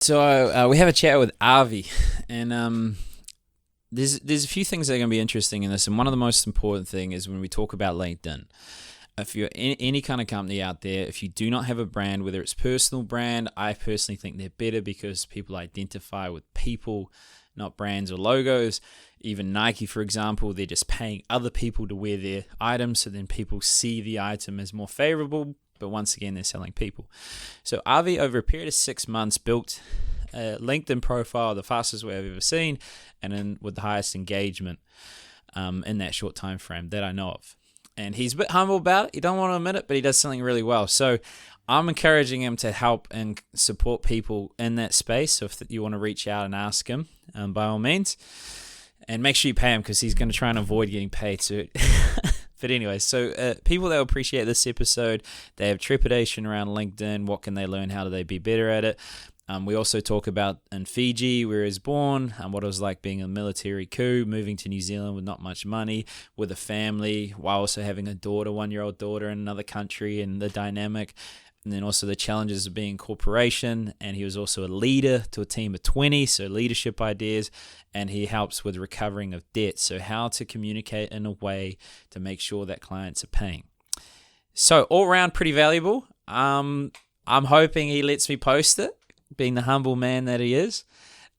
So we have a chat with Avi, and there's a few things that are going to be interesting in this, and one of the most important thing is when we talk about LinkedIn. If you're in any kind of company out there, if you do not have a brand, whether it's personal brand, I personally think they're better because people identify with people, not brands or logos. Even Nike, for example, they're just paying other people to wear their items, so then people see the item as more favorable. But once again, they're selling people. So Avi, over a period of 6 months, built a LinkedIn profile, the fastest way I've ever seen, and then with the highest engagement in that short time frame that I know of. And he's a bit humble about it. He don't want to admit it, but he does something really well. So I'm encouraging him to help and support people in that space. So if you want to reach out and ask him, by all means. And make sure you pay him because he's going to try and avoid getting paid. So but anyway, so people that will appreciate this episode, they have trepidation around LinkedIn. What can they learn? How do they be better at it? We also talk about in Fiji, where he was born, what it was like being a military coup, moving to New Zealand with not much money, with a family, while also having a daughter, 1-year-old daughter in another country, and the dynamic. And then also the challenges of being a corporation. And he was also a leader to a team of 20, so leadership ideas. And he helps with recovering of debt. So how to communicate in a way to make sure that clients are paying. So all around pretty valuable. I'm hoping he lets me post it, being the humble man that he is.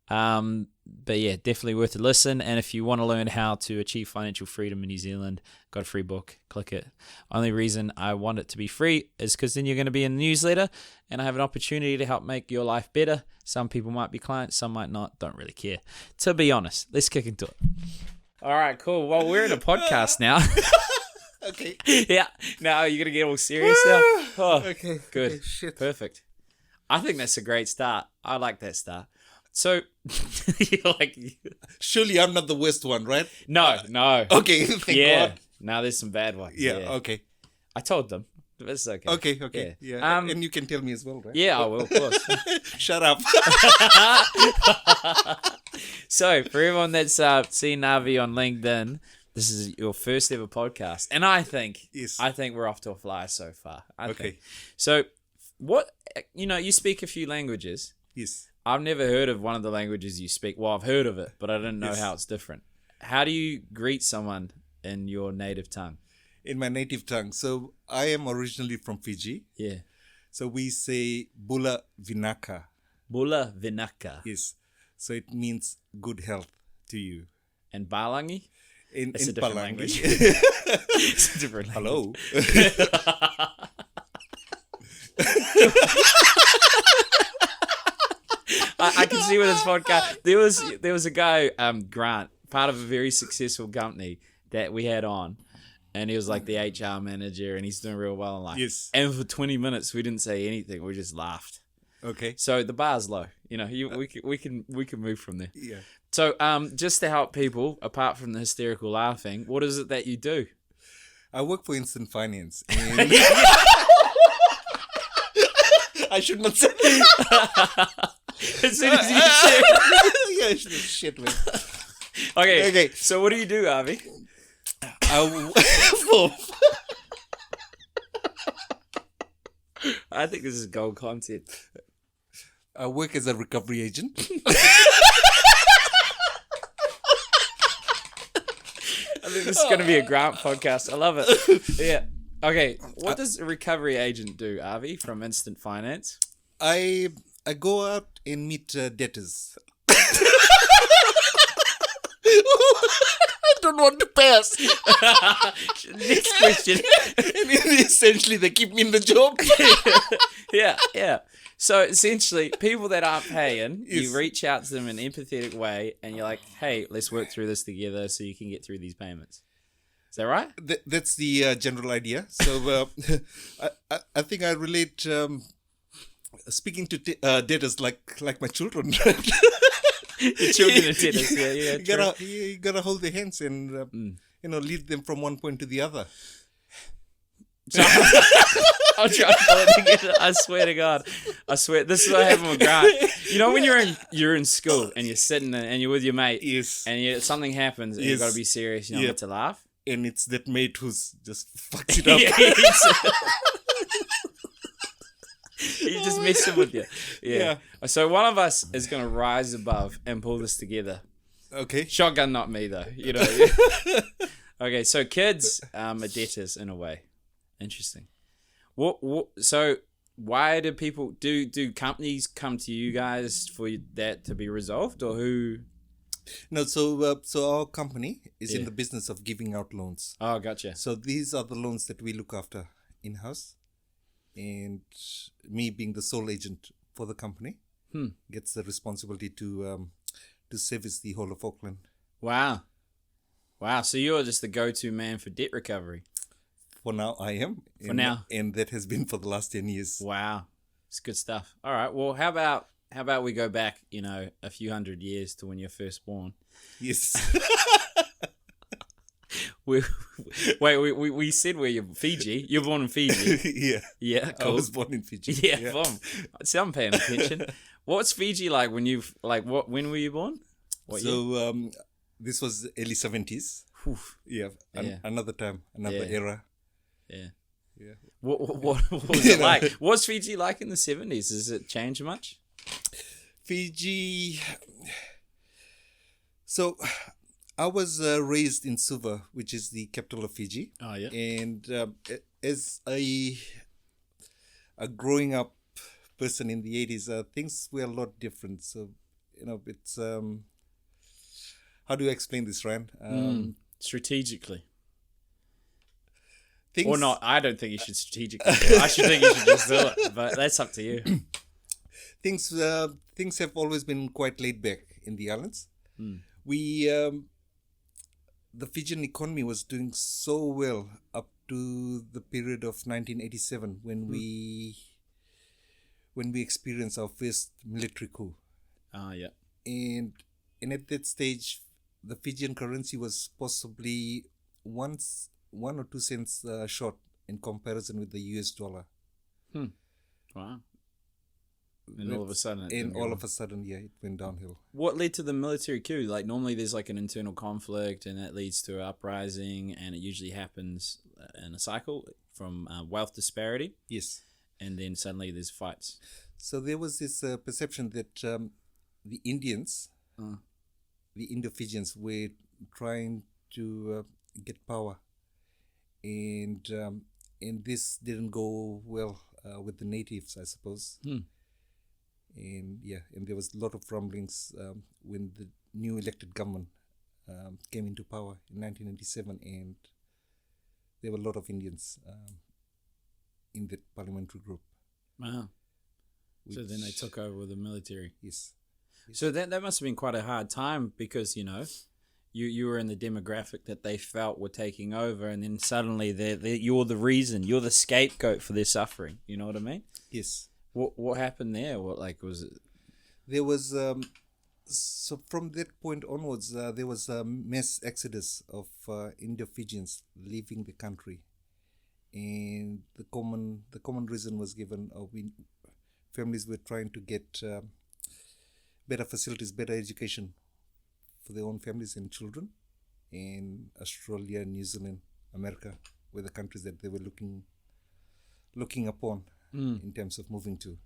But yeah, definitely worth a listen. And if you want to learn how to achieve financial freedom in New Zealand, got a free book, click it. Only reason I want it to be free is because then you're going to be in the newsletter and I have an opportunity to help make your life better. Some people might be clients, some might not, don't really care. To be honest, let's kick into it. All right, cool. Well, we're in a podcast now. Okay. Yeah. Now you're going to get all serious now? Oh, Okay. good. Okay, shit. Perfect. I think that's a great start. I like that start. So, you're like... Surely I'm not the worst one, right? No. Okay, thank Yeah. God. Now there's some bad ones. Yeah, okay. I told them. But it's okay. Okay. Yeah. And you can tell me as well, right? Yeah, I will, of course. Shut up. So, for everyone that's seen Navi on LinkedIn, this is your first ever podcast. And I think we're off to a flyer so far. I think. So, you speak a few languages. Yes. I've never heard of one of the languages you speak. Well, I've heard of it, but I didn't know how it's different. How do you greet someone in your native tongue? In my native tongue. So I am originally from Fiji. Yeah. So we say Bula Vinaka. Bula Vinaka. Yes. So it means good health to you. And Balangi? It's a different language. It's a different language. Hello. I can see with this podcast. There was a guy, Grant, part of a very successful company that we had on, and he was like the HR manager, and he's doing real well in life. Yes. And for 20 minutes, we didn't say anything. We just laughed. Okay. So the bar's low. We can move from there. Yeah. So just to help people, apart from the hysterical laughing, what is it that you do? I work for Instant Finance. And I should not say. As soon as you say yeah, shit, man. Okay. So what do you do, Avi? I think this is gold content. I work as a recovery agent. I think this is going to be a Grant podcast. I love it. Yeah. Okay. What does a recovery agent do, Avi, from Instant Finance? I go out and meet debtors. I don't want to pass. Next question. And essentially, they keep me in the job. Yeah. So essentially, people that aren't paying, you reach out to them in an empathetic way, and you're like, "Hey, let's work through this together, so you can get through these payments." Is that right? That's the general idea. So I think I relate speaking to debtors like my children. Your children are debtors. Yeah. You gotta hold their hands and lead them from one point to the other. So, I'll try to pull it together. I swear to God. This is what happened with Grant. You know when you're in school and you're sitting there and you're with your mate, and something happens and you've got to be serious, you don't get to laugh. And it's that mate who's just fucks it up. He's just messing with you. Yeah. So one of us is going to rise above and pull this together. Okay. Shotgun, not me though. Okay, so kids are debtors in a way. Interesting. So why do people do companies come to you guys for that to be resolved, or who? No, so our company is in the business of giving out loans. Oh, gotcha. So these are the loans that we look after in-house, and me being the sole agent for the company gets the responsibility to service the whole of Auckland. Wow. So you're just the go-to man for debt recovery. For now, I am. And that has been for the last 10 years. Wow, it's good stuff. All right. Well, how about we go back, a few hundred years to when you're first born? Yes. we said where you're Fiji. You're born in Fiji. Yeah. Yeah. Cool. I was born in Fiji. Yeah. Boom. See, I'm paying attention. What's Fiji like when when were you born? This was early 70s. Yeah. Another time, another era. Yeah. Yeah. What was it like? What's Fiji like in the 70s? Has it changed much? Fiji. So, I was raised in Suva, which is the capital of Fiji. Oh yeah. And as a growing up person in the 80s, things were a lot different. So, it's how do I explain this, Ryan? Strategically. Things, or not. I don't think you should strategically do it. I should think you should just do it. But that's up to you. Things have always been quite laid back in the islands. We the Fijian economy was doing so well up to the period of 1987 when we experienced our first military coup. Yeah. And at that stage, the Fijian currency was possibly 1 or 2 cents short in comparison with the US dollar. Wow. And all of a sudden it went downhill. What led to the military coup? Like normally there's like an internal conflict and that leads to an uprising, and it usually happens in a cycle from wealth disparity. Yes. And then suddenly there's fights. So there was this perception that the Indians, the Indo-Fijians, were trying to get power, and this didn't go well with the natives, I suppose. And there was a lot of rumblings when the new elected government came into power in 1997, and there were a lot of Indians in that parliamentary group. Wow. So then they took over with the military. Yes. So that must have been quite a hard time because, you were in the demographic that they felt were taking over, and then suddenly you're the reason, you're the scapegoat for their suffering. You know what I mean? Yes. What happened there? What was it? There was so from that point onwards, there was a mass exodus of Indo-Fijians leaving the country, and the common reason was given: families were trying to get better facilities, better education for their own families and children, and Australia, New Zealand, America were the countries that they were looking upon in terms of moving to.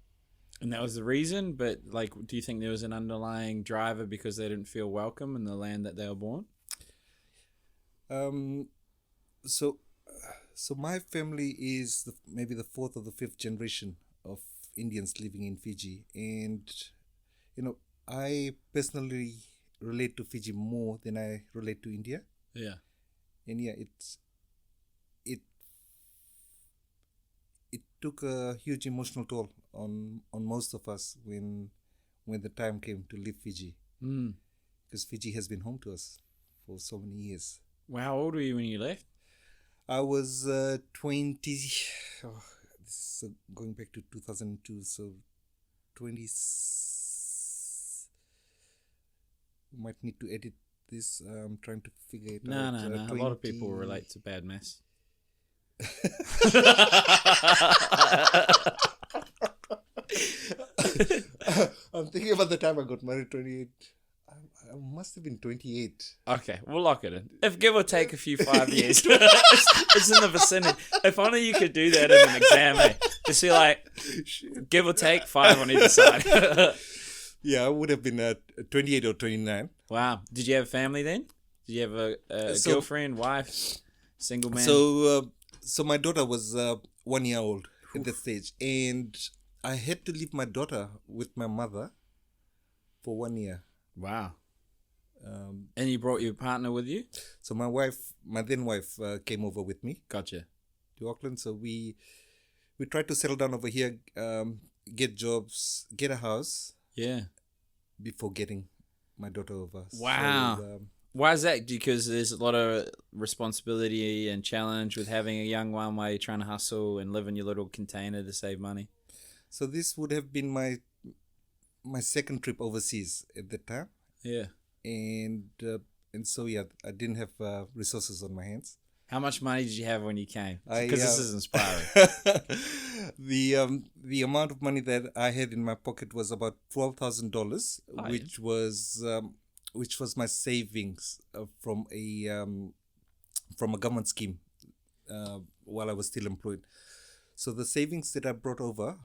And that was the reason, but do you think there was an underlying driver because they didn't feel welcome in the land that they were born? So my family is maybe the 4th or the 5th generation of Indians living in Fiji, and I personally relate to Fiji more than I relate to India. Yeah. And it took a huge emotional toll on most of us when the time came to leave Fiji. Because Fiji has been home to us for so many years. Well, how old were you when you left? I was 20. This is going back to 2002, so 20. Might need to edit this. I'm trying to figure it out. No. 20... A lot of people relate to bad mess. I'm thinking about the time I got married, 28. I must have been 28. Okay, we'll lock it in. If give or take a few 5 years, it's in the vicinity. If only you could do that in an exam, eh? Just be like, give or take 5 on either side. Yeah, I would have been 28 or 29. Wow. Did you have family then? Did you have a girlfriend, wife, single man? So my daughter was 1 year old at that stage, and I had to leave my daughter with my mother for 1 year. Wow. And you brought your partner with you? So my then wife, came over with me Gotcha. to Auckland. So we tried to settle down over here, get jobs, get a house. Yeah. Before getting my daughter over. Wow. So, why is that? Because there's a lot of responsibility and challenge with having a young one while you're trying to hustle and live in your little container to save money. So this would have been my second trip overseas at that time. Yeah. And so yeah, I didn't have resources on my hands. How much money did you have when you came? Because this is inspiring. The amount of money that I had in my pocket was about $12,000, which was my savings from a government scheme while I was still employed. So the savings that I brought over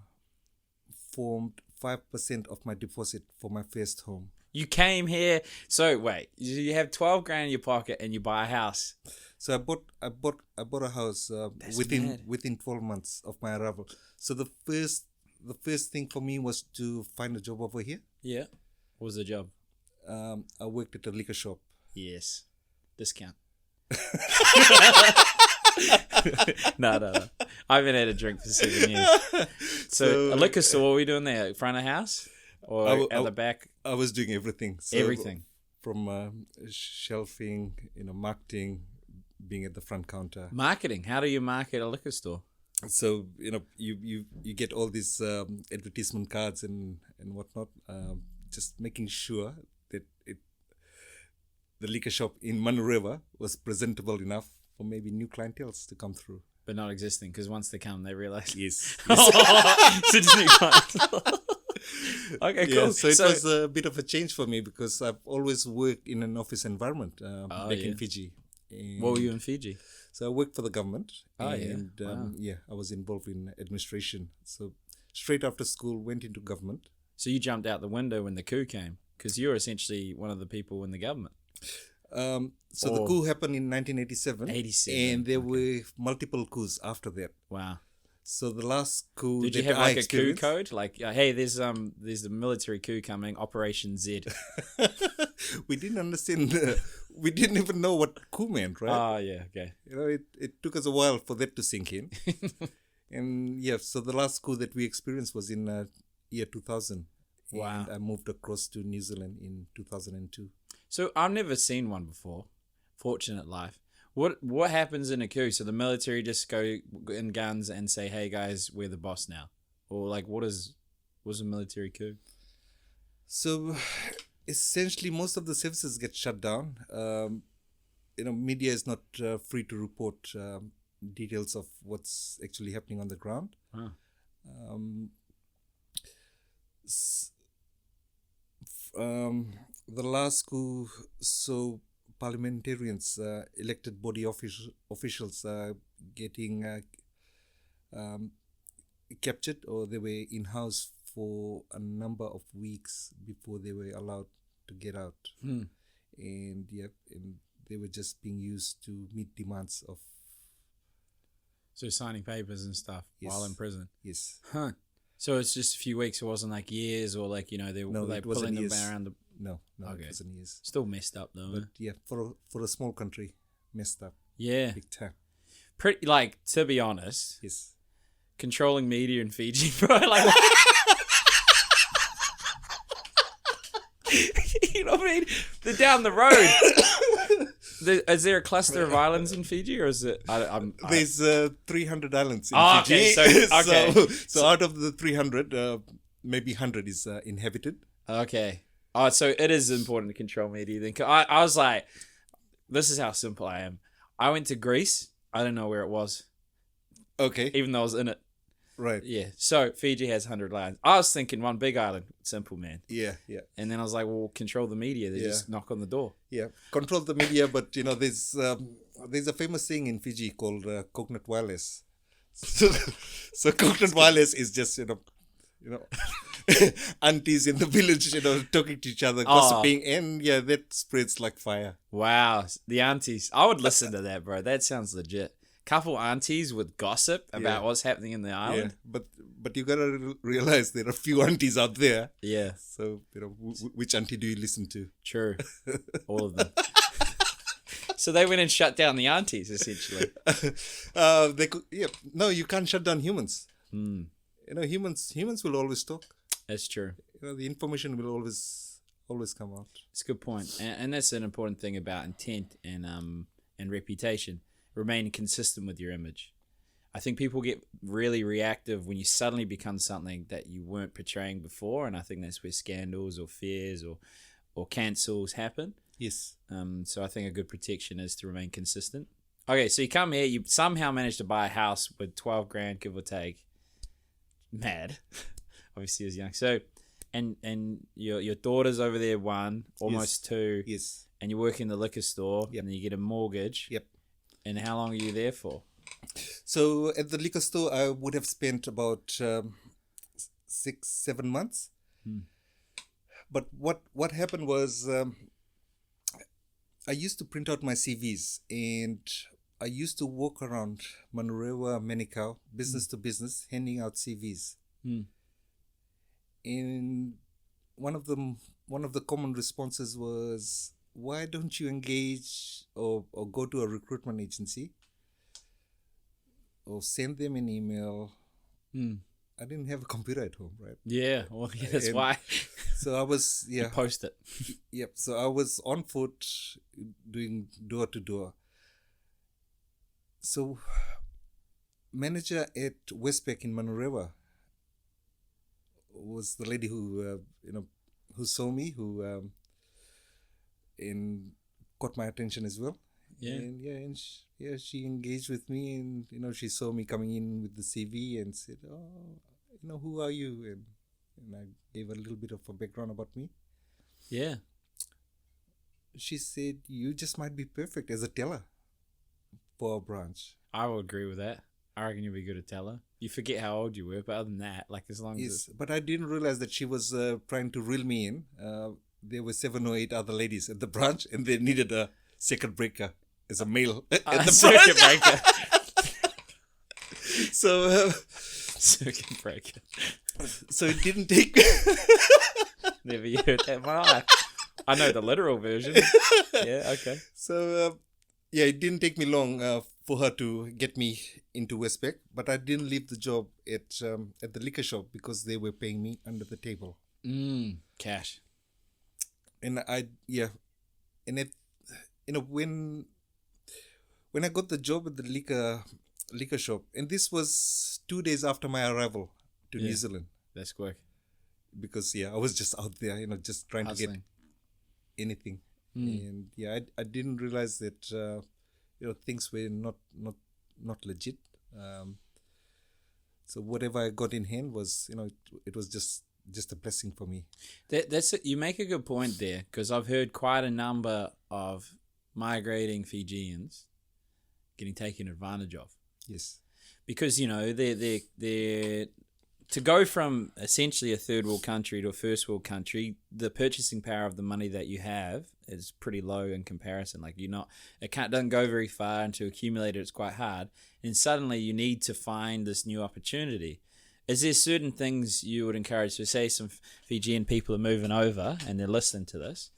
formed 5% of my deposit for my first home. You came here. So wait, you have 12 grand in your pocket and you buy a house. So I bought a house within 12 months of my arrival. So the first thing for me was to find a job over here. Yeah. What was the job? I worked at a liquor shop. Yes. Discount. No. I haven't had a drink for 7 years. So a liquor store, what were you doing there? Front of house? Or at the back? I was doing everything. So everything. From shelving, marketing, being at the front counter. Marketing. How do you market a liquor store? So, you get all these advertisement cards and whatnot, just making sure that the liquor shop in Manu River was presentable enough for maybe new clienteles to come through. But not existing, because once they come, they realize. Yes. So just new clients. Okay, cool. Yeah, so it was a bit of a change for me because I've always worked in an office environment back in Fiji. And what were you in Fiji? So I worked for the government. I was involved in administration. So straight after school, went into government. So you jumped out the window when the coup came, because you're essentially one of the people in the government. The coup happened in 1987. 87. And there were multiple coups after that. Wow. So the last coup. Did you have like a coup code? Like, hey, there's the military coup coming, Operation Z. We didn't understand. We didn't even know what coup meant, right? Oh, yeah, okay. It took us a while for that to sink in. And yeah, so the last coup that we experienced was in year 2000. Wow. And I moved across to New Zealand in 2002. So I've never seen one before. Fortunate life. What happens in a coup? So the military just go in guns and say, "Hey guys, we're the boss now," or like, what's a military coup? So essentially, most of the services get shut down. Media is not free to report details of what's actually happening on the ground. Huh. The last coup, so parliamentarians, elected body officials getting captured, or they were in house for a number of weeks before they were allowed to get out. And they were just being used to meet demands of. So signing papers and stuff while in prison. Yes. Huh. So it's just a few weeks. It wasn't like years, or like they pulling them around the. No, okay. It wasn't years. Still messed up though. But yeah, for a small country, messed up. Yeah. Big time. Pretty, like, to be honest. Yes. Controlling media in Fiji, bro. Like, you know what I mean? They're down the road. Is there a cluster of islands in Fiji, or is it? There's 300 islands in Fiji. Okay. So out of the 300, maybe 100 is inhabited. Okay. Oh, so it is important to control media then. I was like, this is how simple I am. I went to Greece. I don't know where it was. Okay. Even though I was in it. Right. Yeah. So Fiji has 100 islands. I was thinking one big island. Simple, man. Yeah. Yeah. And then I was like, well, control the media. They just knock on the door. Yeah. Control the media, but there's a famous saying in Fiji called coconut wireless. So coconut wireless is just aunties in the village, talking to each other, gossiping, and that spreads like fire. Wow. The aunties. I would listen to that, bro. That sounds legit. Couple aunties with gossip about what's happening in the island. Yeah, but you gotta realize there are a few aunties out there. Yeah. So which auntie do you listen to? True. All of them. So they went and shut down the aunties, essentially. They could. Yeah. No, you can't shut down humans. Humans will always talk. That's true. The information will always come out. It's a good point, and that's an important thing about intent and reputation. Remain consistent with your image. I think people get really reactive when you suddenly become something that you weren't portraying before, and I think that's where scandals or fears or cancels happen. Yes. So I think a good protection is to remain consistent. Okay, so you come here, you somehow manage to buy a house with 12 grand, give or take. Mad. Obviously, as young. So, and your daughter's over there, one, almost two. Yes. And you work in the liquor store, and then you get a mortgage. Yep. And how long are you there for? So at the liquor store, I would have spent about 6-7 months. But what happened was I used to print out my CVs, and I used to walk around Manurewa, Manukau, business to business, handing out CVs. And one of the common responses was, why don't you engage or go to a recruitment agency or send them an email? I didn't have a computer at home, right? Yeah, well, that's why. So I was, You post it. Yep. So I was on foot doing door to door. So manager at Westpac in Manurewa was the lady who saw me, who and caught my attention as well. Yeah. And she engaged with me, and she saw me coming in with the CV and said, who are you? And I gave a little bit of a background about me. Yeah. She said, you just might be perfect as a teller for our branch. I would agree with that. I reckon you'd be good at teller. You forget how old you were, but other than that, like as long as... But I didn't realize that she was trying to reel me in. There were 7 or 8 other ladies at the branch, and they needed a circuit breaker as a male at the circuit branch. breaker. So... circuit breaker. So it didn't take... Never heard that in my life. I know the literal version. Yeah, okay. So, it didn't take me long for her to get me into Westpac, but I didn't leave the job at the liquor shop because they were paying me under the table. Cash. And when I got the job at the liquor shop, and this was 2 days after my arrival to New Zealand. That's quick. Because I was just out there, just trying to get anything. And I didn't realize that things were not legit. So whatever I got in hand was it was just a blessing for me. That's it. You make a good point there, because I've heard quite a number of migrating Fijians getting taken advantage of. Yes. Because they're to go from essentially a third world country to a first world country, the purchasing power of the money that you have is pretty low in comparison. Like it doesn't go very far, and to accumulate it, it's quite hard. And suddenly you need to find this new opportunity. Is there certain things you would encourage? So say some Fijian people are moving over and they're listening to this,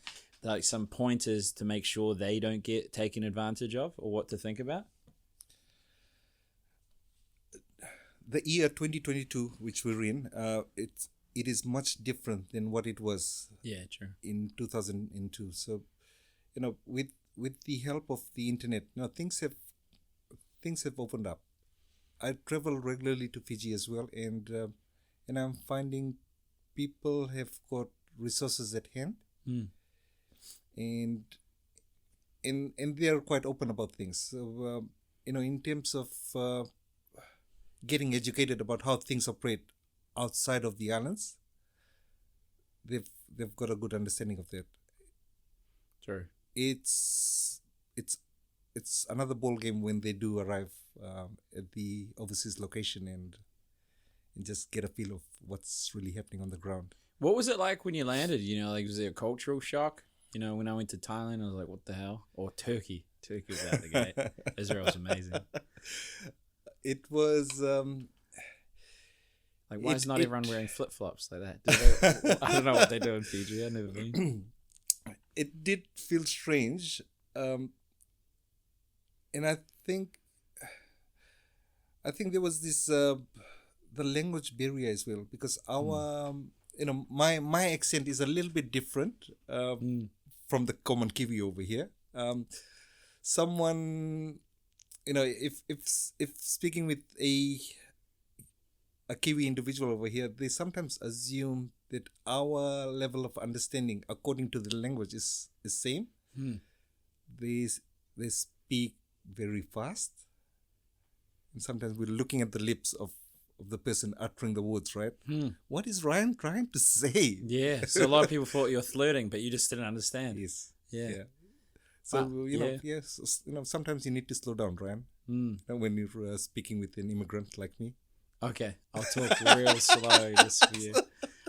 like some pointers to make sure they don't get taken advantage of, or what to think about? The year 2022, which we're in, it is much different than what it was. Yeah, true. In 2002. So, with the help of the internet, things have opened up. I travel regularly to Fiji as well, and I'm finding people have got resources at hand, and they are quite open about things. So, in terms of getting educated about how things operate outside of the islands, they've got a good understanding of that. True. It's another ball game when they do arrive at the overseas location and just get a feel of what's really happening on the ground. What was it like when you landed? Like, was there a cultural shock? When I went to Thailand, I was like, what the hell? Or Turkey. Turkey was out the gate. Israel's amazing. It was... like, why is not everyone wearing flip-flops like that? I don't know what they do in Fiji. I've never been. It did feel strange. And I think there was this... the language barrier as well, because our... my accent is a little bit different from the common Kiwi over here. Someone, if speaking with a Kiwi individual over here, they sometimes assume that our level of understanding, according to the language, is the same. They speak very fast, and sometimes we're looking at the lips of the person uttering the words, right? What is Ryan trying to say? Yeah, so a lot of people thought you were flirting, but you just didn't understand. Yes. Yeah. So, sometimes you need to slow down, Ryan. When you're speaking with an immigrant like me. Okay, I'll talk real slow just for you.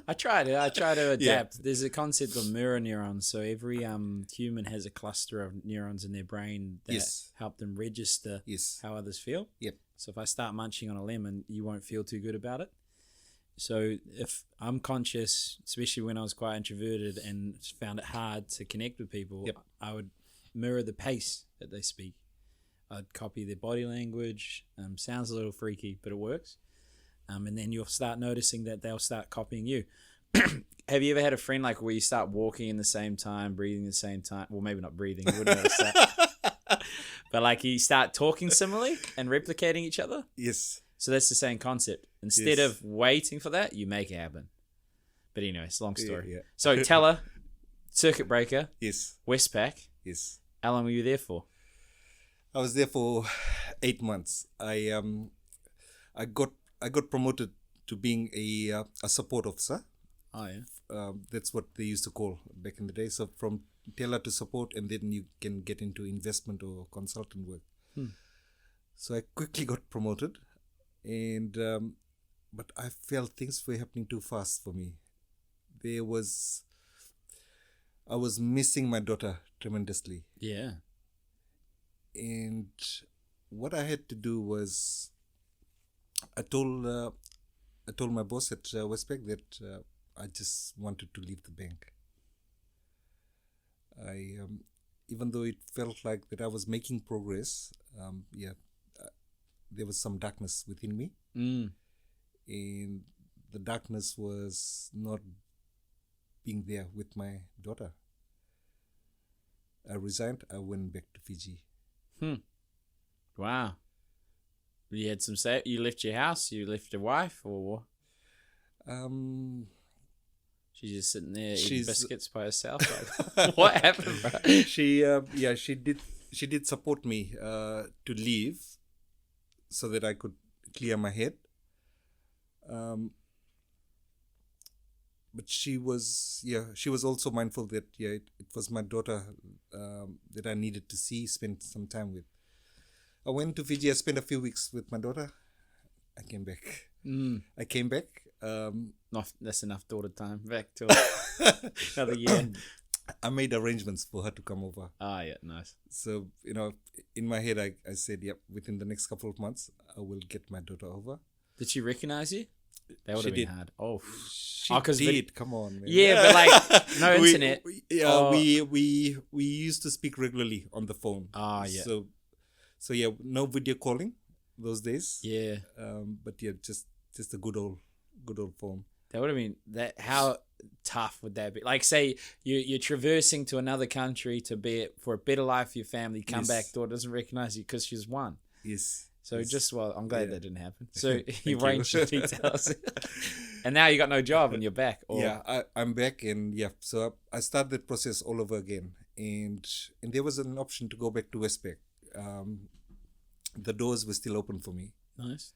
I try to adapt. Yeah. There's a concept of mirror neurons. So every human has a cluster of neurons in their brain that help them register how others feel. Yep. So if I start munching on a lemon, you won't feel too good about it. So if I'm conscious, especially when I was quite introverted and found it hard to connect with people, I would mirror the pace that they speak. I'd copy their body language. Sounds a little freaky, but it works. And then you'll start noticing that they'll start copying you. Have you ever had a friend like where you start walking in the same time, breathing the same time? Well, maybe not breathing. You wouldn't notice that. But like you start talking similarly and replicating each other? Yes. So that's the same concept. Instead of waiting for that, you make it happen. But anyway, it's a long story. Yeah. So Teller, circuit breaker. Yes. Westpac. Yes. How long were you there for? I was there for 8 months. I got promoted to being a support officer. Oh yeah. That's what they used to call back in the day. So from teller to support, and then you can get into investment or consultant work. So I quickly got promoted, and but I felt things were happening too fast for me. I was missing my daughter tremendously. Yeah. And what I had to do was, I told my boss at Westpac that I just wanted to leave the bank. Even though it felt like that I was making progress, there was some darkness within me, and the darkness was not being there with my daughter. I resigned. I went back to Fiji. Wow. You had some say. You left your house. You left your wife, or she's just sitting there eating biscuits by herself. Like, what happened, bro? She did support me to leave, so that I could clear my head. But she was also mindful that it was my daughter that I needed to spend some time with. I went to Fiji. I spent a few weeks with my daughter. I came back. That's enough daughter time. Back to another year. I made arrangements for her to come over. Ah, yeah, nice. So, in my head, I said, within the next couple of months, I will get my daughter over. Did she recognize you? That would have been hard. Oh, she did. Come on, man. Yeah, but like no internet. We used to speak regularly on the phone. Ah, yeah. So no video calling those days. Yeah. But just a good old phone. That would have been that. How tough would that be? Like, say you're traversing to another country to be for a better life for your family. Come back, daughter doesn't recognize you because she's one. Yes. So I'm glad that didn't happen. So you arranged the details, and now you got no job and you're back. I'm back, and so I started the process all over again, and there was an option to go back to Westpac. The doors were still open for me. Nice.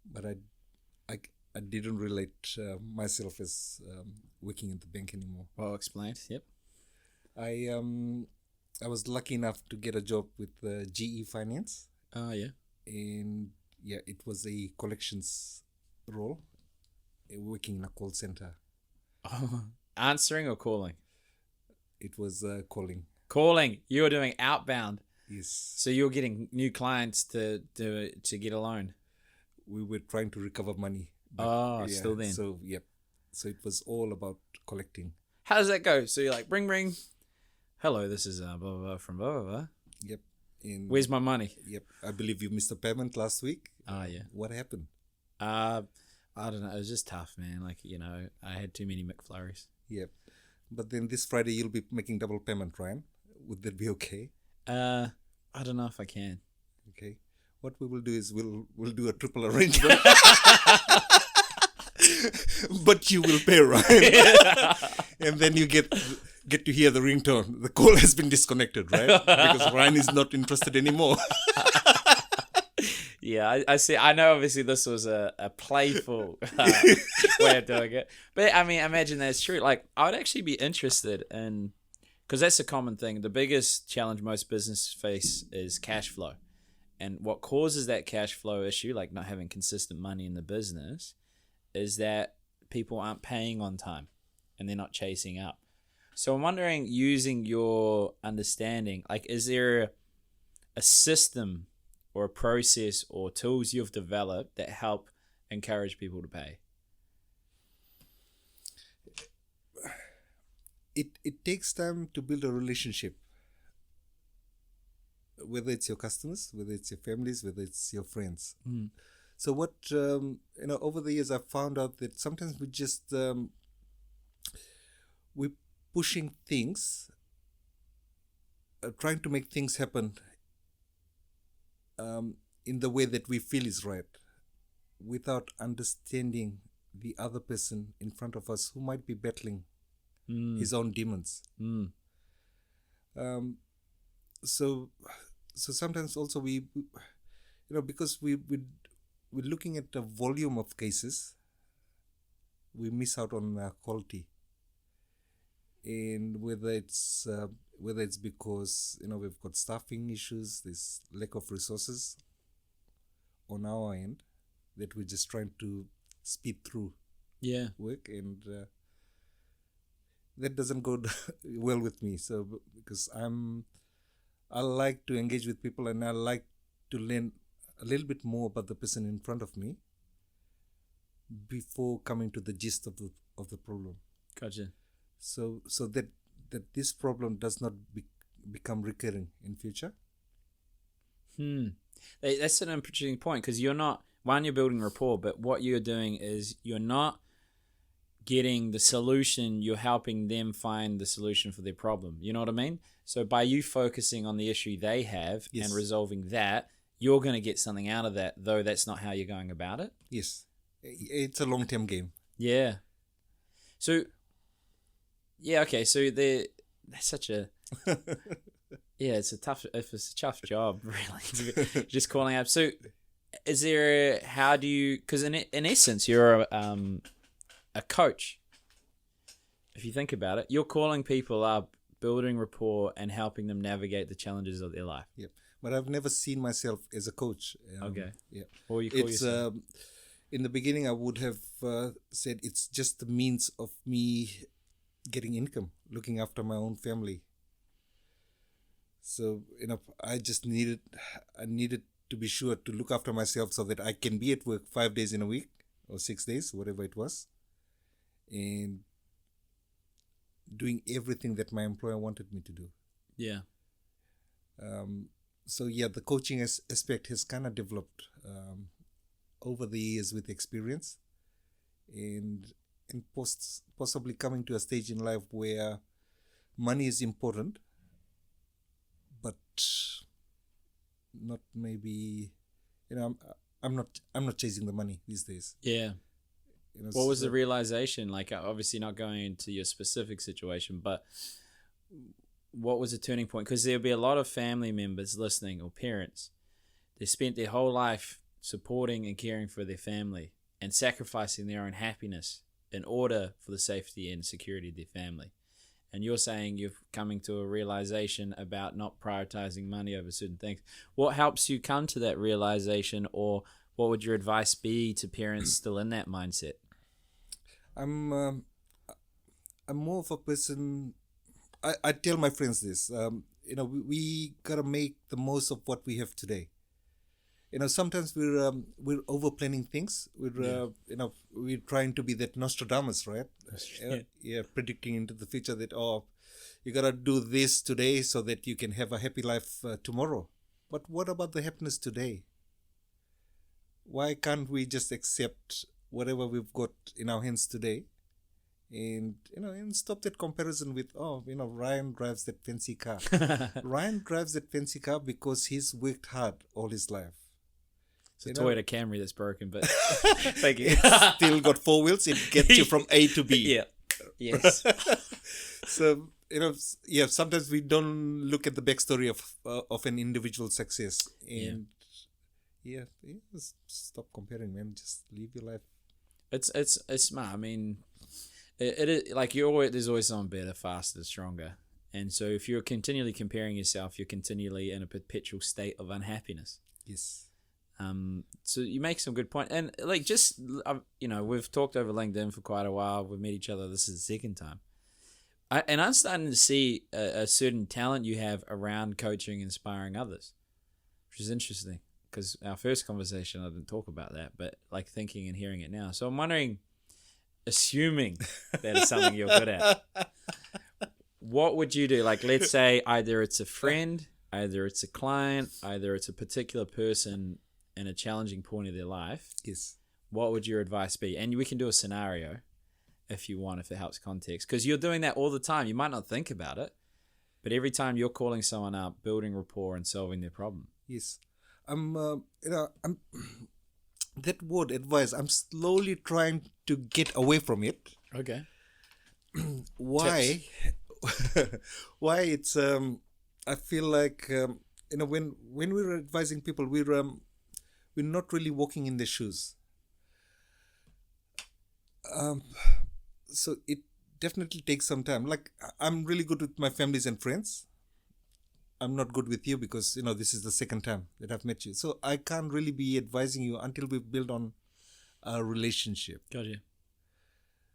but I didn't relate myself as working in the bank anymore. Well explained. Yep. I was lucky enough to get a job with GE Finance, Oh yeah. and yeah, it was a collections role, working in a call center. Oh, answering or calling? It was calling. Calling. You were doing outbound. Yes, So you're getting new clients to get a loan. we were trying to recover money. Oh, still then. So yep, so it was all about collecting. How does that go? So you're like, ring. Hello, this is blah blah blah from blah blah blah. Yep. And Where's my money? Yep. I believe you missed a payment last week. Oh yeah. What happened? I don't know. It was just tough, man. Like, you know, I had too many McFlurries. Yep. But then this Friday you'll be making double payment, Ryan. Would that be okay? I don't know if I can. Okay. What we will do is we'll do a triple arrangement. But you will pay, right? And then you get to hear the ringtone. The call has been disconnected, right? Because Ryan is not interested anymore. Yeah, I see. I know obviously this was a playful way of doing it. But I mean, imagine that's true. Like, I would actually be interested in, because that's a common thing. The biggest challenge most businesses face is cash flow. And what causes that cash flow issue, like not having consistent money in the business, is that people aren't paying on time and they're not chasing up. So I'm wondering, using your understanding, like, is there a system or a process or tools you've developed that help encourage people to pay? It takes time to build a relationship, whether it's your customers, whether it's your families, whether it's your friends. So what over the years I've found out that sometimes we just we're pushing things, trying to make things happen in the way that we feel is right, without understanding the other person in front of us who might be battling his own demons. So sometimes also we because we're looking at the volume of cases, we miss out on quality. And whether it's because we've got staffing issues, this lack of resources on our end, that we're just trying to speed through work, and that doesn't go well with me. So because I like to engage with people, and I like to learn a little bit more about the person in front of me before coming to the gist of the problem. Gotcha. So that this problem does not become recurring in future. That's an interesting point, because you're building rapport, but what you're doing is you're not getting the solution, you're helping them find the solution for their problem. You know what I mean? So by you focusing on the issue they have and resolving that, you're going to get something out of that, though that's not how you're going about it. Yes. It's a long-term game. Yeah. So, yeah, okay. So that's such a... Yeah, it's a tough job, really, just calling up. So is there, how do you, because in essence, you're a coach. If you think about it, you're calling people up, building rapport, and helping them navigate the challenges of their life. Yep. But I've never seen myself as a coach. Okay. Yeah. Or you call yourself? In the beginning, I would have said it's just the means of me getting income, looking after my own family. So, I needed to be sure to look after myself so that I can be at work 5 days in a week or 6 days, whatever it was, and doing everything that my employer wanted me to do. Yeah. So yeah, the coaching aspect has kind of developed over the years with experience, and possibly coming to a stage in life where money is important, but not maybe, I'm not chasing the money these days. Yeah. What was the realization? Like, obviously not going into your specific situation, but what was the turning point? Because there'll be a lot of family members listening, or parents. They spent their whole life supporting and caring for their family and sacrificing their own happiness in order for the safety and security of their family. And you're saying you're coming to a realization about not prioritizing money over certain things. What helps you come to that realization, or what would your advice be to parents still in that mindset? I'm more of a person. I tell my friends this. We gotta make the most of what we have today. Sometimes we're over planning things. We're trying to be that Nostradamus, right? Predicting into the future that you gotta do this today so that you can have a happy life tomorrow. But what about the happiness today? Why can't we just accept whatever we've got in our hands today, and stop that comparison with Ryan drives that fancy car. Ryan drives that fancy car because he's worked hard all his life. It's a Toyota Camry that's broken, but thank you. It's still got 4 wheels. It gets you from A to B. Yeah. Yes. So sometimes we don't look at the backstory of an individual success, and just stop comparing, man. Just live your life. It's smart. I mean, it is like there's always someone better, faster, stronger, and so if you're continually comparing yourself, you're continually in a perpetual state of unhappiness. Yes. So you make some good point, and we've talked over LinkedIn for quite a while. We've met each other. This is the second time, and I'm starting to see a certain talent you have around coaching, and inspiring others, which is interesting. Because our first conversation, I didn't talk about that, but like thinking and hearing it now. So I'm wondering, assuming that is something you're good at, what would you do? Like, let's say either it's a friend, either it's a client, either it's a particular person in a challenging point of their life. Yes. What would your advice be? And we can do a scenario if you want, if it helps context. Because you're doing that all the time. You might not think about it, but every time you're calling someone up, building rapport and solving their problem. Yes. I'm that word advice. I'm slowly trying to get away from it. Okay. Why? Why it's I feel like when we're advising people, we're not really walking in their shoes. So it definitely takes some time. Like, I'm really good with my families and friends. I'm not good with you because, this is the second time that I've met you. So I can't really be advising you until we've built on a relationship. Gotcha.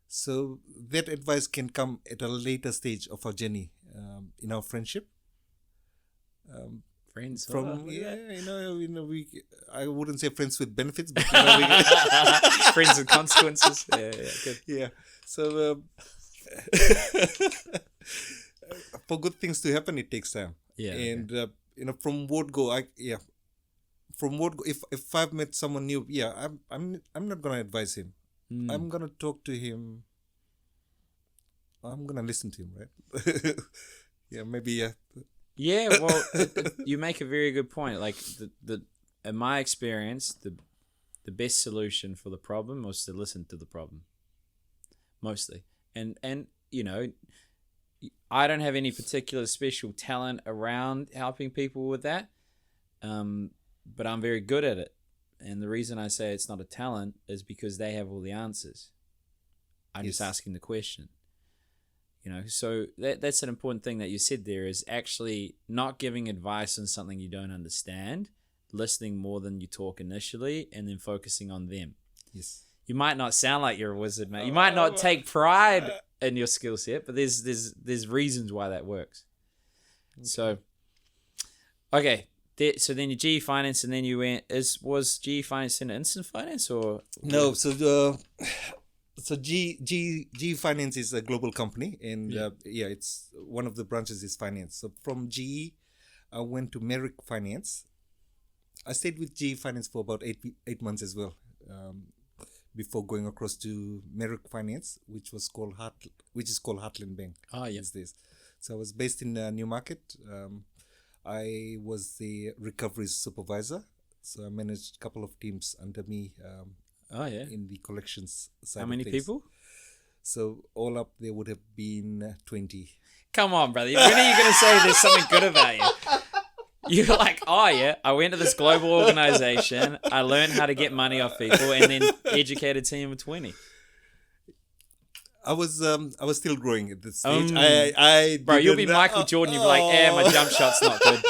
So that advice can come at a later stage of our journey in our friendship. Friends. I wouldn't say friends with benefits, but friends with consequences. Yeah, good. Yeah. So for good things to happen, it takes time. Yeah. And from word go, if I've met someone new, I'm not gonna advise him. I'm gonna talk to him. I'm gonna listen to him, right? Maybe. Yeah, well, you make a very good point. Like in my experience, the best solution for the problem was to listen to the problem, mostly. And I don't have any particular special talent around helping people with that, but I'm very good at it. And the reason I say it's not a talent is because they have all the answers. I'm just asking the question. So that's an important thing that you said there, is actually not giving advice on something you don't understand, listening more than you talk initially, and then focusing on them. Yes. You might not sound like you're a wizard, mate. You might not take pride in your skill set, but there's reasons why that works. Okay. So, okay. So then you GE Finance, and then you went. Was GE Finance in Instant Finance or no? So GE Finance is a global company, and it's one of the branches is finance. So from GE, I went to Merrick Finance. I stayed with GE Finance for about eight months as well, before going across to Merrick Finance, which is called Heartland Bank. These days. So I was based in Newmarket. I was the recovery supervisor, so I managed a couple of teams under me. In the collections side. How many people? So all up, there would have been 20. Come on, brother. When are you going to say there's something good about you? You're like, oh yeah, I went to this global organization. I learned how to get money off people, and then educate a team of 20. I was still growing at this stage. I Bro, you'll be didn't- Michael Jordan. You'll be like, my jump shot's not good.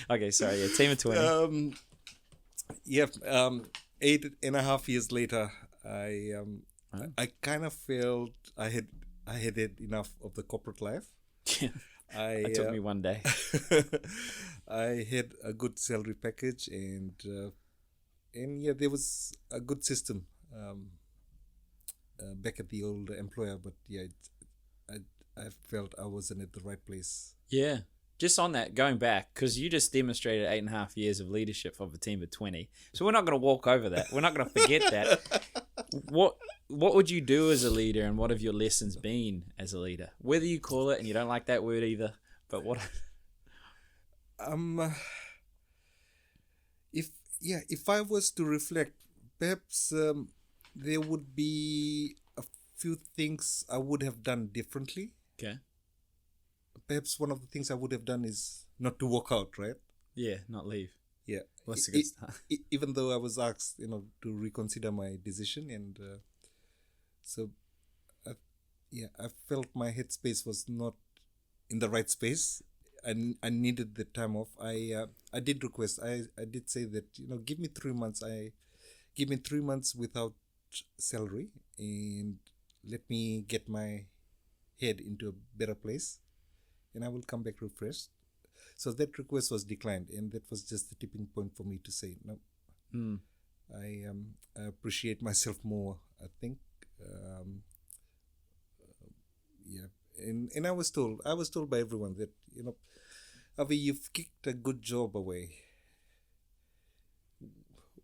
Okay, sorry. Yeah, team of 20. Yeah. 8.5 years later, I kind of felt I had enough of the corporate life. It took me one day. I had a good salary package, and yeah, there was a good system back at the old employer. But yeah, I felt I wasn't at the right place. Yeah. Just on that, going back, because you just demonstrated 8.5 years of leadership of a team of 20. So we're not going to walk over that. We're not going to forget that. What would you do as a leader, and what have your lessons been as a leader? Whether you call it, and you don't like that word either, but what? If I was to reflect, perhaps there would be a few things I would have done differently. Okay. Perhaps one of the things I would have done is not to walk out, right? Yeah, not leave. Yeah. What's a good start? Even though I was asked, to reconsider my decision, and so, I felt my headspace was not in the right space. I needed the time off. I did request. I did say that give me 3 months. Give me 3 months without salary, and let me get my head into a better place, and I will come back refreshed. So that request was declined, and that was just the tipping point for me to say no. I appreciate myself more, I think. And I was told by everyone that Avi, you've kicked a good job away.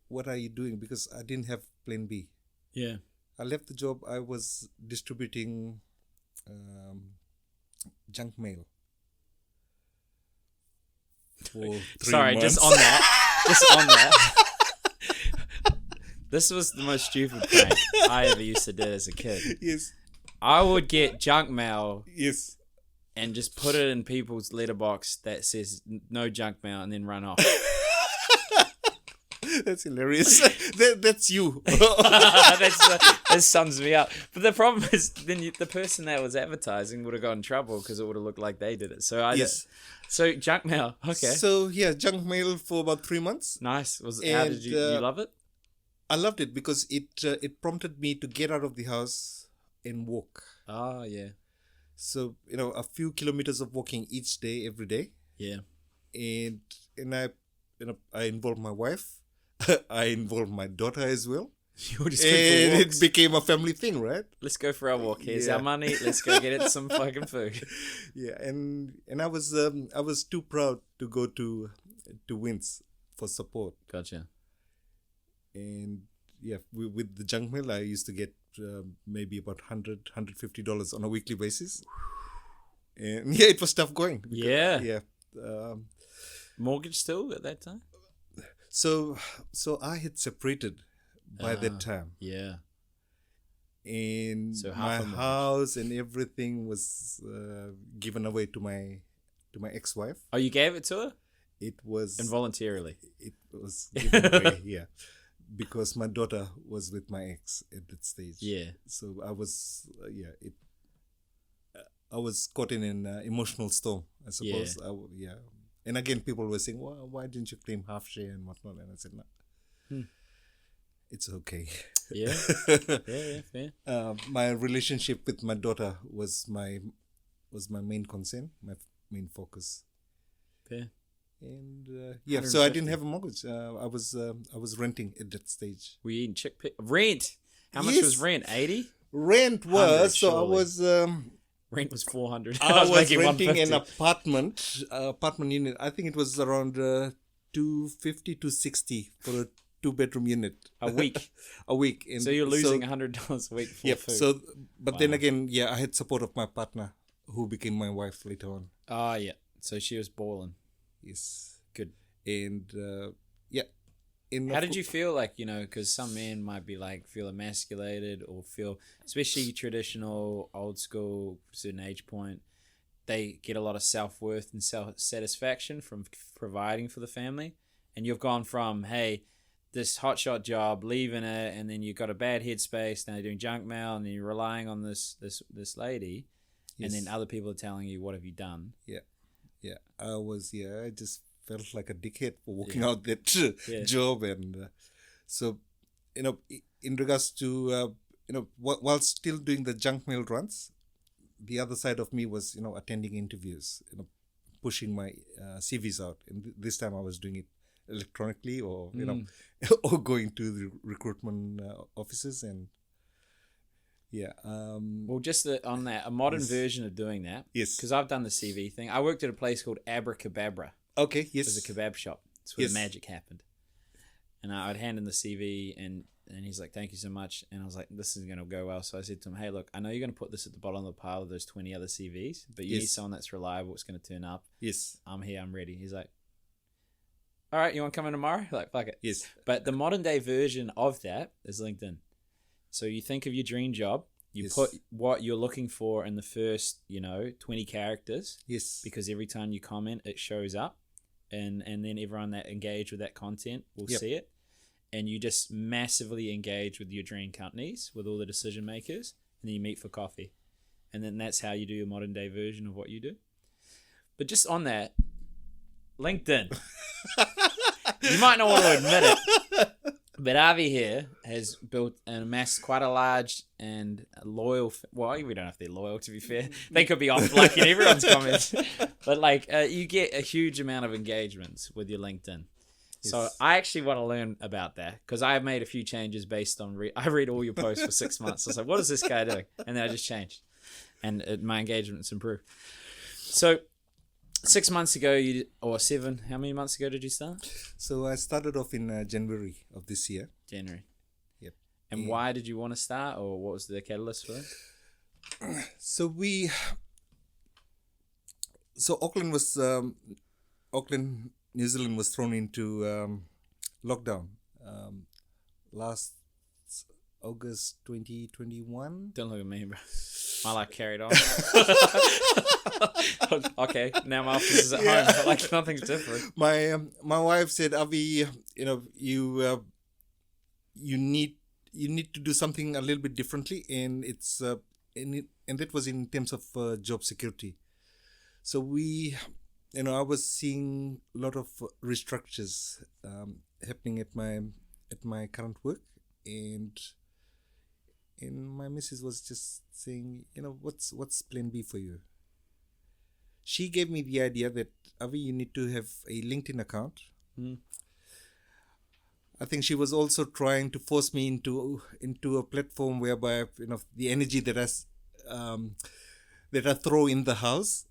What are you doing? Because I didn't have plan B. Yeah. I left the job. I was distributing junk mail for 3 Sorry, months. just on that. This was the most stupid prank I ever used to do as a kid. Yes. I would get junk mail Yes. and just put it in people's letterbox that says no junk mail, and then run off. That's hilarious. That's you. That sums me up. But the problem is, then the person that was advertising would have got in trouble because it would have looked like they did it. So so junk mail. Okay. So yeah, junk mail for about 3 months. Nice. How did you love it? I loved it because it prompted me to get out of the house and walk. Oh yeah. So a few kilometers of walking each day, every day. Yeah. And I involved my wife. I involved my daughter as well. You were just And going for it walks. became a family thing, right? Let's go for our walk. Here's Yeah. our money. Let's go get it some fucking food. Yeah, and I was too proud to go to Wins for support. Gotcha. And yeah, with the junk mail, I used to get maybe about $150 on a weekly basis. And yeah, it was tough going. Yeah. Yeah. Mortgage still at that time? So I had separated by that time. Yeah. And So half my a mortgage. house and everything was given away to my ex-wife. Oh, you gave it to her? It was Involuntarily. It was given away, yeah, because my daughter was with my ex at that stage. Yeah. So I was, I was caught in an emotional storm, I suppose. Yeah. And again, people were saying, well, why didn't you claim half share and whatnot? And I said, no, it's okay. Yeah. Yeah, fair. My relationship with my daughter was my main concern, my main focus. Fair. And so I didn't have a mortgage. I was renting at that stage. Were you eating rent? How much Yes. was rent? 80? Rent 100 was surely. Rent was 400. I was making renting an 150. apartment unit. I think it was around 250 to 60 for a 2-bedroom unit A week. a week. And So you're losing $100 a week for Yep. food. So, but then again, I had support of my partner, who became my wife later on. Oh, yeah. So she was balling. Yes. Good. And How did you feel like, because some men might be like, feel emasculated or feel, especially traditional, old school, certain age point, they get a lot of self-worth and self-satisfaction from providing for the family. And you've gone from, hey, this hotshot job, leaving it, and then you've got a bad headspace, now you're doing junk mail, and then you're relying on this lady, and then other people are telling you, what have you done? Yeah. I just felt like a dickhead for walking out that job. And so, in regards to, while still doing the junk mail runs, the other side of me was, attending interviews, pushing my CVs out. And this time I was doing it electronically, or or going to the recruitment offices. And well, just on that, a modern version of doing that. Yes. Because I've done the CV thing. I worked at a place called Abracababra. Okay. Yes. It was a kebab shop. It's where the magic happened. And I'd hand in the CV, and he's like, thank you so much. And I was like, this isn't going to go well. So I said to him, hey, look, I know you're going to put this at the bottom of the pile of those 20 other CVs, but you need someone that's reliable, it's going to turn up. Yes. I'm here, I'm ready. He's like, all right, you want to come in tomorrow? Like, fuck it. Yes. But the modern day version of that is LinkedIn. So you think of your dream job, you put what you're looking for in the first, 20 characters. Yes. Because every time you comment, it shows up, and then everyone that engaged with that content will see it. And you just massively engage with your dream companies, with all the decision makers, and then you meet for coffee. And then that's how you do your modern day version of what you do. But just on that, LinkedIn. You might not want to admit it, but Avi here has built and amassed quite a large and loyal... Well, we don't know if they're loyal, to be fair. They could be off like in everyone's comments. But you get a huge amount of engagements with your LinkedIn. So I actually want to learn about that, because I have made a few changes based on... I read all your posts for 6 months. I was like, what is this guy doing? And then I just changed. And my engagement's improved. So 6 months ago, or 7, how many months ago did you start? So I started off in January of this year. January. Yep. And why did you want to start, or what was the catalyst for it? So Auckland, New Zealand was thrown into lockdown last August 2021. Don't look at me, bro. My life carried on. Okay, now my office is at home. Like, nothing's different. My wife said, Avi, you need to do something a little bit differently, and it's and that was in terms of job security. So I was seeing a lot of restructures happening at my current work, and my missus was just saying, what's plan B for you? She gave me the idea that, Avi, you need to have a LinkedIn account. I think she was also trying to force me into a platform whereby the energy that I throw in the house,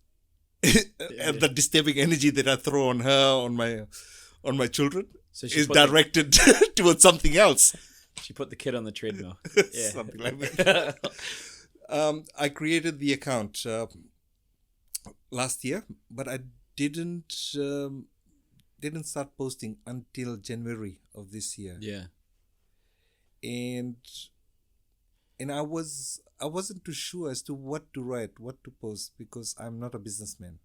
and the disturbing energy that I throw on her, on my children, is directed towards something else. She put the kid on the treadmill. Yeah. Something like that. I created the account last year, but I didn't start posting until January of this year. Yeah. And I wasn't too sure as to what to write, what to post, because I'm not a businessman.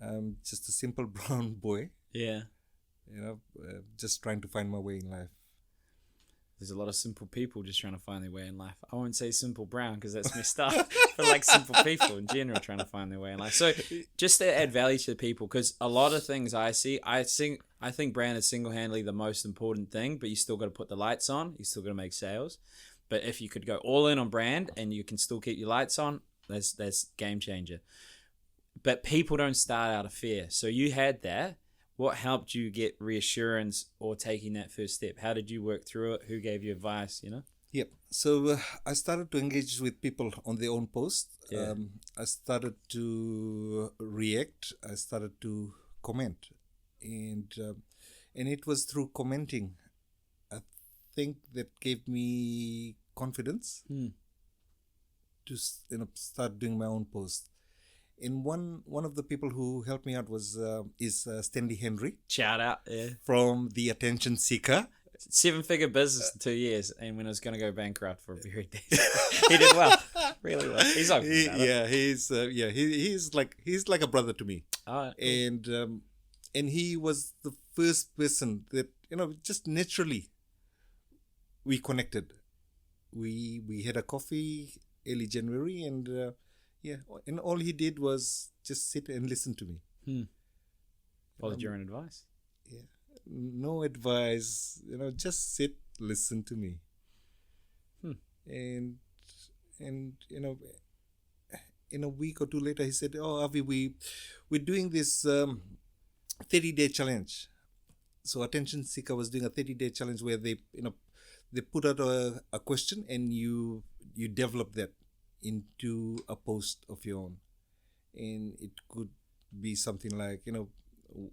I'm just a simple brown boy. Yeah. Just trying to find my way in life. There's a lot of simple people just trying to find their way in life. I won't say simple brown because that's messed up, but like simple people in general trying to find their way in life. So just to add value to the people, because a lot of things I think brand is single-handedly the most important thing, but you still got to put the lights on. You still got to make sales. But if you could go all in on brand and you can still keep your lights on, that's game changer. But people don't start out of fear. So you had that. What helped you get reassurance or taking that first step? How did you work through it? Who gave you advice, Yep. So I started to engage with people on their own posts. Yeah. I started to react. I started to comment. And it was through commenting, I think, that gave me confidence to start doing my own posts. And one of the people who helped me out is Stanley Henry. Shout out, yeah. From The Attention Seeker. 7-figure business in 2 years, and when it was going to go bankrupt for a period, he did well, really well. He's open about it. He's like a brother to me. Oh, cool. And he was the first person that just naturally we connected. We had a coffee early January, and and all he did was just sit and listen to me. Followed your own advice. Yeah, no advice. Just sit, listen to me. And in a week or two later, he said, "Oh, Avi, we're doing this 30-day challenge." So Attention Seeker was doing a 30-day challenge where they put out a question, and you develop that into a post of your own. And it could be something like,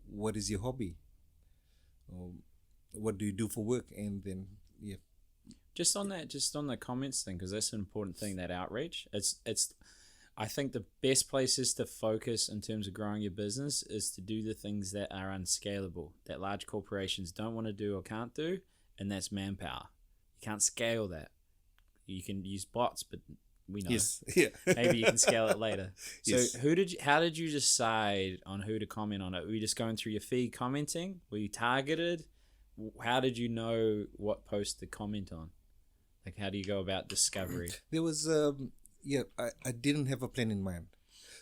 what is your hobby? Or what do you do for work? And then, Just on the comments thing, because that's an important thing, that outreach. It's I think the best places to focus in terms of growing your business is to do the things that are unscalable, that large corporations don't want to do or can't do, and that's manpower. You can't scale that. You can use bots, but we know. Yes. Yeah. Maybe you can scale it later. So Yes. how did you decide on who to comment on it? Were you just going through your feed commenting? Were you targeted? How did you know what post to comment on? Like, how do you go about discovery? There was, I didn't have a plan in mind.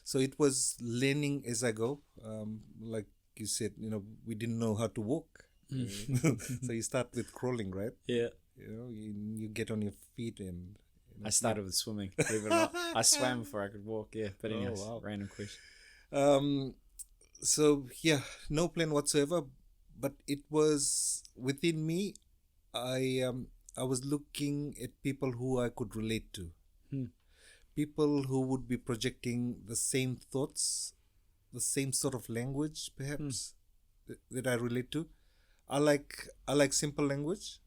So it was learning as I go. Like you said, we didn't know how to walk. So you start with crawling, right? Yeah. You get on your feet and... I started with swimming. Believe it or not. I swam before I could walk. Yeah, but anyways, wow. Random question. So no plan whatsoever. But it was within me. I was looking at people who I could relate to. People who would be projecting the same thoughts, the same sort of language, perhaps that I relate to. I like simple language.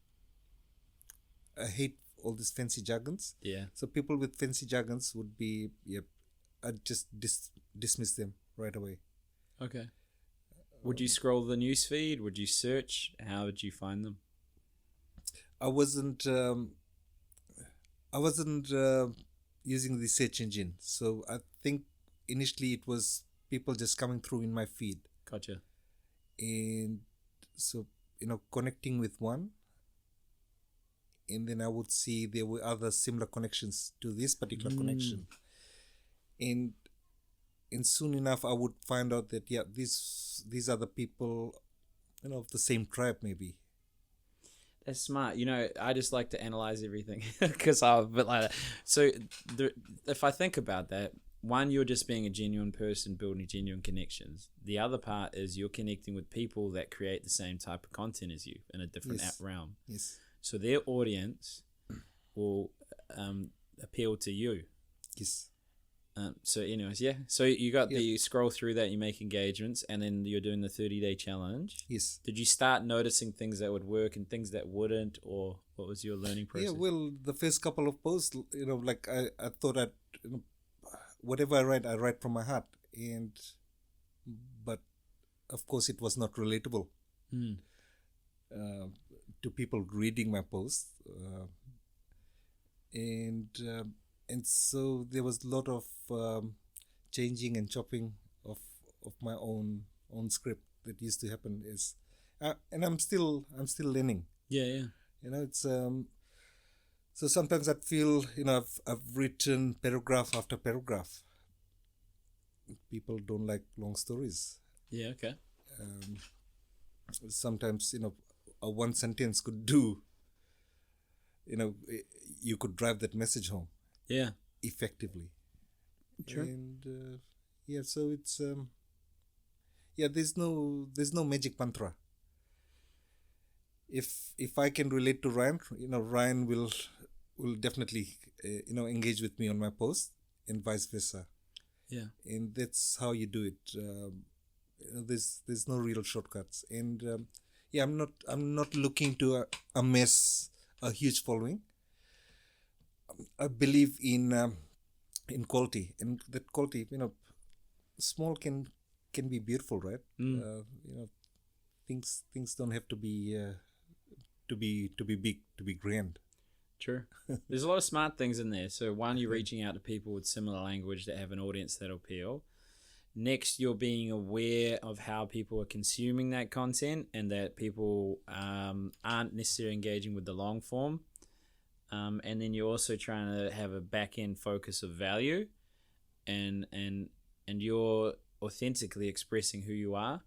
I hate all these fancy jargons. Yeah. So people with fancy jargons would be, I'd just dismiss them right away. Okay. Would you scroll the news feed? Would you search? How would you find them? I wasn't using the search engine. So I think initially it was people just coming through in my feed. Gotcha. And so, connecting with one. And then I would see there were other similar connections to this particular connection. And soon enough I would find out that these are the people of the same tribe maybe. That's smart. I just like to analyze everything because I'm a bit like that. So if I think about that, one, you're just being a genuine person, building genuine connections. The other part is you're connecting with people that create the same type of content as you in a different realm. Yes. So their audience will appeal to you. Yes. So anyways, So you scroll through that, you make engagements, and then you're doing the 30-day challenge. Yes. Did you start noticing things that would work and things that wouldn't, or what was your learning process? Yeah, well, the first couple of posts, like I thought whatever I write from my heart, but of course it was not relatable to people reading my posts, and so there was a lot of changing and chopping of my own script that used to happen. And I'm still learning. Yeah. It's so sometimes I feel I've written paragraph after paragraph. People don't like long stories. Yeah. Okay. Sometimes a one sentence could do. You could drive that message home. Yeah. Effectively. Sure. And so it's there's no magic mantra. If I can relate to Ryan, Ryan will definitely engage with me on my post, and vice versa. Yeah. And that's how you do it. There's no real shortcuts. And I'm not looking to amass a huge following. I believe in quality, and that quality, small can be beautiful, right? Things don't have to be to be big, to be grand. True. There's a lot of smart things in there. So one, you're reaching out to people with similar language that have an audience that'll appeal. Next, you're being aware of how people are consuming that content and that people aren't necessarily engaging with the long form. And then you're also trying to have a back end focus of value, and you're authentically expressing who you are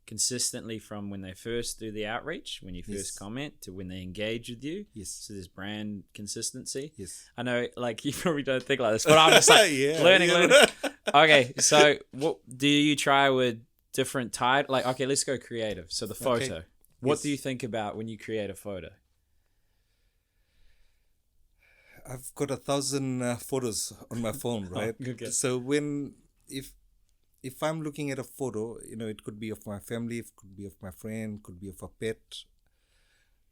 consistently from when they first do the outreach, when you first comment, to when they engage with you. Yes. So there's brand consistency. Yes. I know, like, you probably don't think like this, but I'm just like learning. Okay, so what do you try with different type? Like, okay, let's go creative. So the photo. Okay. What do you think about when you create a photo? I've got 1,000 photos on my phone, right? Okay. So if I'm looking at a photo, it could be of my family, it could be of my friend, could be of a pet.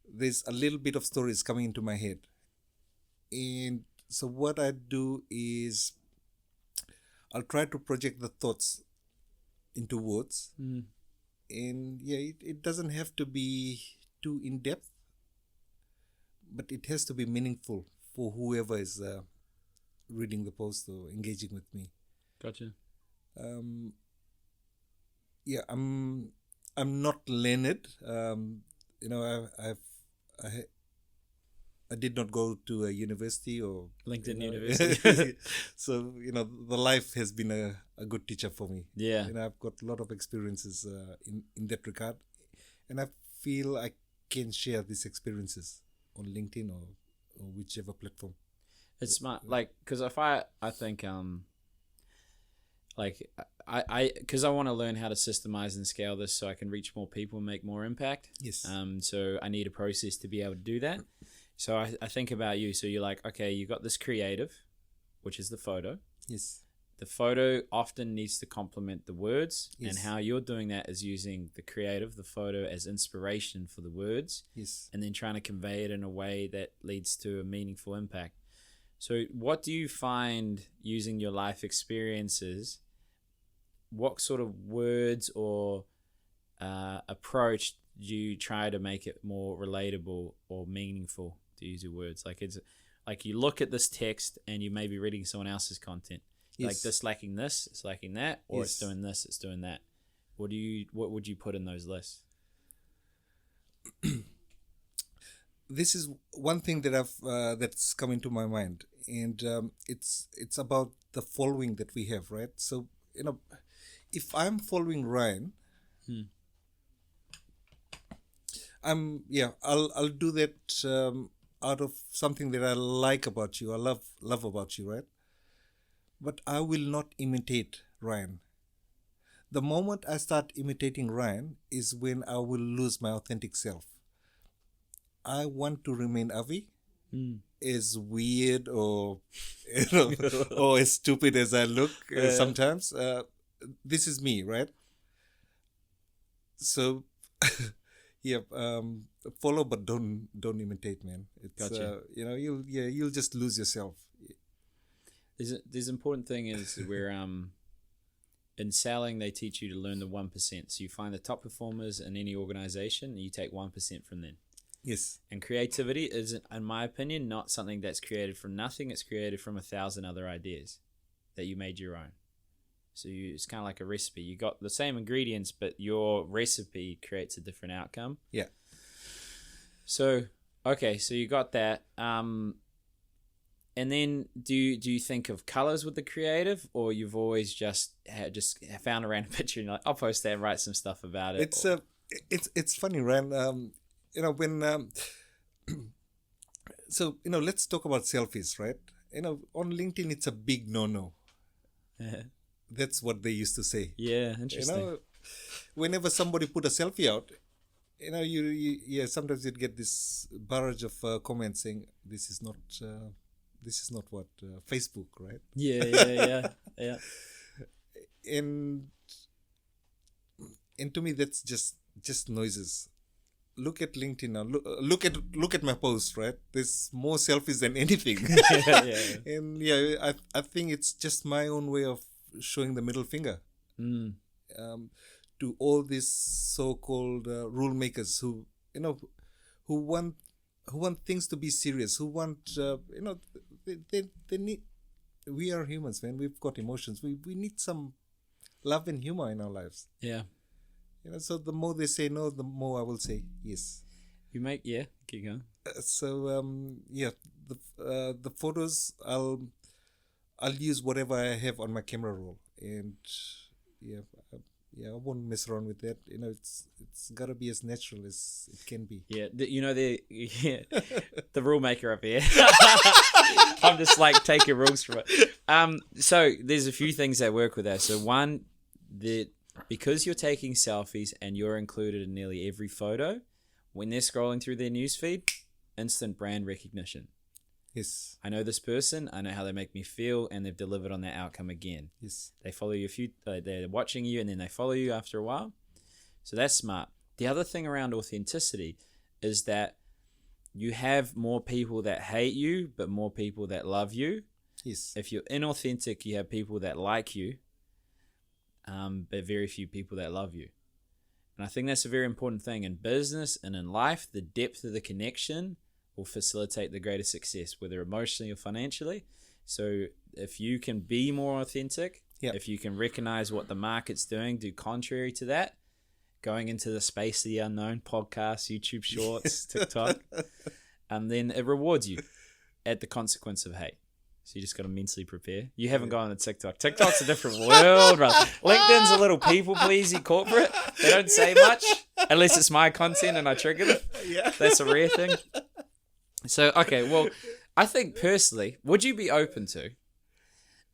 There's a little bit of stories coming into my head. And so what I do is I'll try to project the thoughts into words. Mm. And it doesn't have to be too in-depth, but it has to be meaningful for whoever is reading the post or engaging with me. Gotcha. I'm not learned. I did not go to a university or LinkedIn University. So the life has been a good teacher for me. Yeah. I've got a lot of experiences in that regard, and I feel I can share these experiences on LinkedIn or whichever platform. It's smart, like, because if I think like because I want to learn how to systemize and scale this so I can reach more people and make more impact. Yes. So I need a process to be able to do that. So I think about you. So you're like, okay, you got this creative, which is the photo. Yes. The photo often needs to complement the words, Yes. and how you're doing that is using the creative, the photo, as inspiration for the words. Yes. And then trying to convey it in a way that leads to a meaningful impact. So what do you find using your life experiences? What sort of words or approach do you try to make it more relatable or meaningful, to use your words? Like, it's like you look at this text and you may be reading someone else's content. Yes. Like, this lacking this, it's lacking that, or it's Yes. doing this, it's doing that. What would you put in those lists? This is one thing that that's come into my mind, and it's about the following that we have, right? So if I'm following Ryan, I'll do that out of something that I like about you, I love about you, right? But I will not imitate Ryan. The moment I start imitating Ryan is when I will lose my authentic self. I want to remain Avi, as weird or or as stupid as I look sometimes. This is me, right? So, follow but don't imitate, man. It's Gotcha. you'll just lose yourself. There's important thing is where in selling they teach you to learn the 1%. So you find the top performers in any organization and you take 1% from them. Yes. And creativity is, in my opinion, not something that's created from nothing. It's created from 1,000 other ideas that you made your own. So it's kind of like a recipe. You got the same ingredients, but your recipe creates a different outcome. Yeah. So, okay, so you got that. And then do you think of colors with the creative, or you've always just found a random picture and you're like, I'll post that and write some stuff about it? It's funny, Ryan. When so let's talk about selfies, right? On LinkedIn it's a big no. That's what they used to say. Yeah, interesting. Whenever somebody put a selfie out, you sometimes you'd get this barrage of comments saying this is not what Facebook, right? Yeah. And to me that's just noises. Look at LinkedIn now. Look at my post, right? There's more selfies than anything. Yeah. And I think it's just my own way of showing the middle finger to all these so-called rule makers who want things to be serious, who want they need. We are humans, man. We've got emotions. We need some love and humor in our lives. Yeah. So the more they say no, the more I will say yes. Keep going. The photos I'll use whatever I have on my camera roll, and I won't mess around with that. It's gotta be as natural as it can be. Yeah, the rule maker up here. I'm just like taking rules from it. So there's a few things that work with that. So one, that because you're taking selfies and you're included in nearly every photo, when they're scrolling through their newsfeed, instant brand recognition. Yes. I know this person, I know how they make me feel, and they've delivered on that outcome again. Yes. They follow you they're watching you, and then they follow you after a while. So that's smart. The other thing around authenticity is that you have more people that hate you, but more people that love you. Yes. If you're inauthentic, you have people that like you, but very few people that love you. And I think that's a very important thing in business and in life. The depth of the connection will facilitate the greatest success, whether emotionally or financially. So if you can be more authentic, if you can recognize what the market's doing, do contrary to that, going into the space of the unknown, podcasts, YouTube shorts, TikTok, and then it rewards you at the consequence of hate. So you just got to mentally prepare. You haven't gone to TikTok. TikTok's a different world, brother. LinkedIn's a little people-pleasy corporate. They don't say much unless it's my content and I trigger them. Yeah. That's a rare thing. So, okay, well, I think personally, would you be open to,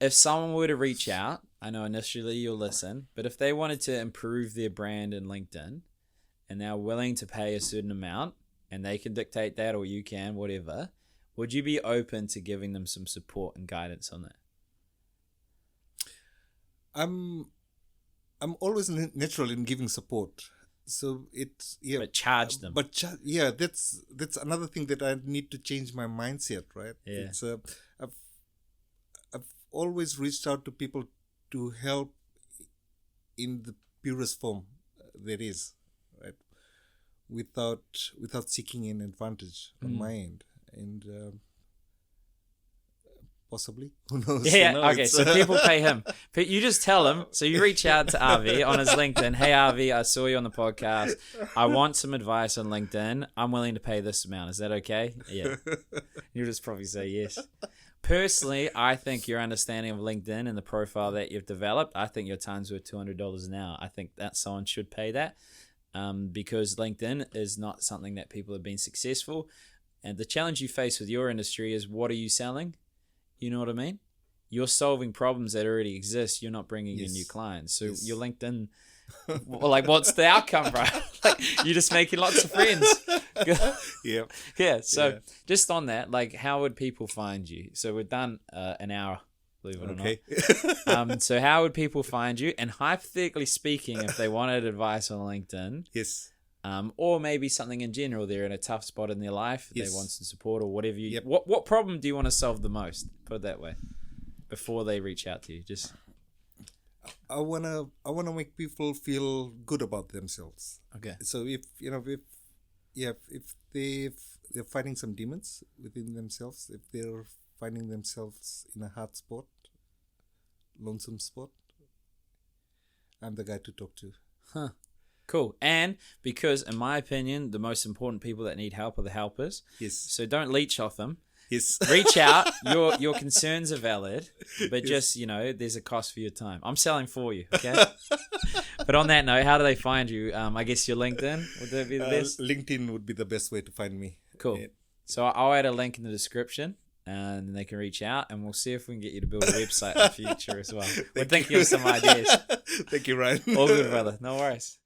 if someone were to reach out, I know initially you'll listen, but if they wanted to improve their brand in LinkedIn and they're willing to pay a certain amount and they can dictate that or you can, whatever, would you be open to giving them some support and guidance on that? I'm always natural in giving support. So but charge them. That's another thing that I need to change my mindset, right? Yeah. It's I've always reached out to people to help in the purest form there is, right? Without seeking an advantage on my end, and possibly, who knows? Yeah. Okay. So people pay him. But you just tell him. So you reach out to Avi on his LinkedIn. Hey Avi, I saw you on the podcast. I want some advice on LinkedIn. I'm willing to pay this amount. Is that okay? Yeah. You'll just probably say yes. Personally, I think your understanding of LinkedIn and the profile that you've developed, I think your time's worth $200 an hour. I think that someone should pay that, because LinkedIn is not something that people have been successful. And the challenge you face with your industry is, what are you selling? You know what I mean? You're solving problems that already exist. You're not bringing in new clients. So your LinkedIn, what's the outcome, bro? You're just making lots of friends. Yeah. So just on that, how would people find you? So we've done an hour, believe it or not. So how would people find you? And hypothetically speaking, if they wanted advice on LinkedIn, or maybe something in general, they're in a tough spot in their life, they want some support or whatever. What problem do you want to solve the most? Put it that way, before they reach out to you. Just I wanna make people feel good about themselves. Okay. So if they're fighting some demons within themselves, if they're finding themselves in a hard spot, lonesome spot, I'm the guy to talk to. Huh. Cool. And because, in my opinion, the most important people that need help are the helpers. Yes. So don't leech off them. Yes. Reach out. Your concerns are valid, but just, there's a cost for your time. I'm selling for you, okay? But on that note, how do they find you? I guess your LinkedIn, would that be the best? LinkedIn would be the best way to find me. Cool. Yeah. So I'll add a link in the description, and they can reach out, and we'll see if we can get you to build a website in the future as well. We're thinking of some ideas. Thank you, Ryan. All good, brother. No worries.